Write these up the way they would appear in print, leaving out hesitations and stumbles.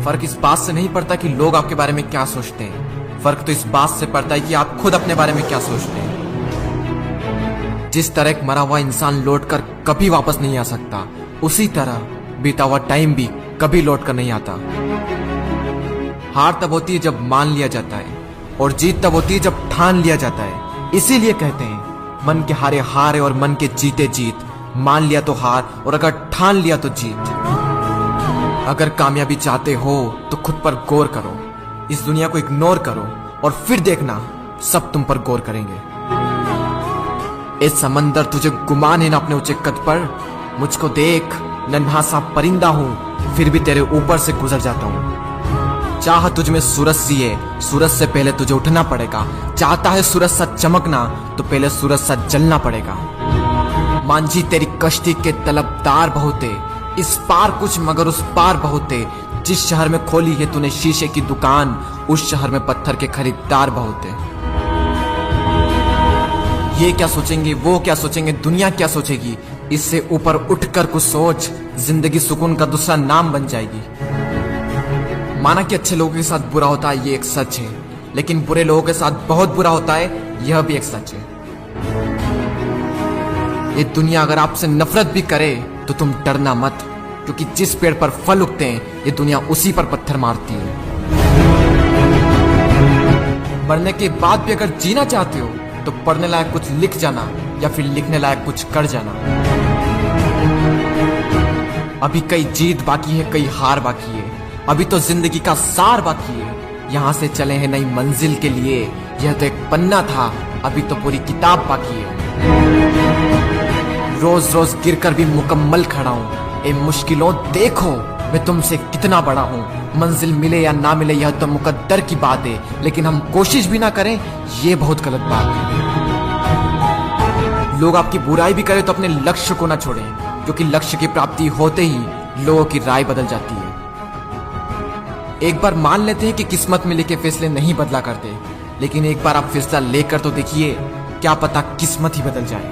फर्क इस बात से नहीं पड़ता कि लोग आपके बारे में क्या सोचते हैं, फर्क तो इस बात से पड़ता है कि आप खुद अपने बारे में क्या सोचते हैं। जिस तरह एक मरा हुआ इंसान लौट कर कभी वापस नहीं आ सकता, उसी तरह बीता हुआ टाइम भी कभी लौट कर नहीं आता। हार तब होती है जब मान लिया जाता है, और जीत तब होती है जब ठान लिया जाता है। इसीलिए कहते हैं मन के हारे हार है और मन के जीते जीत। मान लिया तो हार, और अगर ठान लिया तो जीत। अगर कामयाबी चाहते हो तो खुद पर गौर करो, इस दुनिया को इग्नोर करो, और फिर देखना सब तुम पर गौर करेंगे। इस समंदर तुझे गुमान है ना अपने ऊंचे कद पर, मुझको देख नन्हा सा परिंदा हूं, फिर भी तेरे ऊपर से गुजर जाता हूं। चाह तुझ में सूरज सी है, सूरज से पहले तुझे उठना पड़ेगा। चाहता है सूरज सा चमकना, तो पहले सूरज सा जलना पड़ेगा। मांझी तेरी कश्ती के तलबदार बहुत है, इस पार कुछ मगर उस पार बहुत है। जिस शहर में खोली है तूने शीशे की दुकान, उस शहर में पत्थर के खरीदार बहुत है। ये क्या सोचेंगे, वो क्या सोचेंगे, दुनिया क्या सोचेगी, इससे ऊपर उठकर कुछ सोच, जिंदगी सुकून का दूसरा नाम बन जाएगी। माना कि अच्छे लोगों के साथ बुरा होता है, ये एक सच है, लेकिन बुरे लोगों के साथ बहुत बुरा होता है, यह भी एक सच है। ये दुनिया अगर आपसे नफरत भी करे तो तुम डरना मत, क्योंकि जिस पेड़ पर फल उगते हैं ये दुनिया उसी पर पत्थर मारती है। मरने के बाद भी अगर जीना चाहते हो तो पढ़ने लायक कुछ लिख जाना, या फिर लिखने लायक कुछ कर जाना। अभी कई जीत बाकी है, कई हार बाकी है, अभी तो जिंदगी का सार बाकी है। यहाँ से चले हैं नई मंजिल के लिए, यह तो एक पन्ना था, अभी तो पूरी किताब बाकी है। रोज रोज गिरकर भी मुकम्मल खड़ा हूँ, ए मुश्किलों देखो मैं तुमसे कितना बड़ा हूँ। मंजिल मिले या ना मिले यह तो मुकद्दर की बात है, लेकिन हम कोशिश भी ना करें ये बहुत गलत बात है। लोग आपकी बुराई भी करें तो अपने लक्ष्य को ना छोड़ें, क्योंकि लक्ष्य की प्राप्ति होते ही लोगों की राय बदल जाती है। एक बार मान लेते हैं कि किस्मत में लिखे फैसले नहीं बदला करते, लेकिन एक बार आप फैसला लेकर तो देखिए, क्या पता किस्मत ही बदल जाए।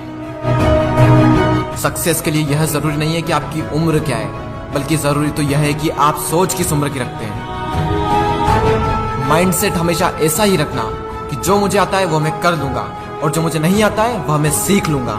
सक्सेस के लिए यह जरूरी नहीं है कि आपकी उम्र क्या है, बल्कि जरूरी तो यह है कि आप सोच किस उम्र की रखते हैं। माइंडसेट हमेशा ऐसा ही रखना कि जो मुझे आता है वो मैं कर लूंगा, और जो मुझे नहीं आता है वह मैं सीख लूंगा।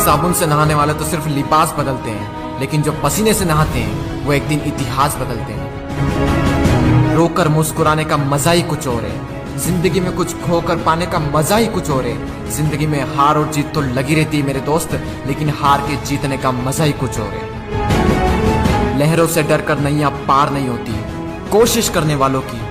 साबुन से नहाने वाले तो सिर्फ लिबास बदलते हैं, लेकिन जो पसीने से नहाते हैं वो एक दिन इतिहास बदलते हैं। रोकर मुस्कुराने का मजा ही कुछ और है, जिंदगी में कुछ खोकर पाने का मजा ही कुछ और है। जिंदगी में हार और जीत तो लगी रहती है मेरे दोस्त, लेकिन हार के जीतने का मजा ही कुछ और है। लहरों से डरकर नैया पार नहीं होती, कोशिश करने वालों की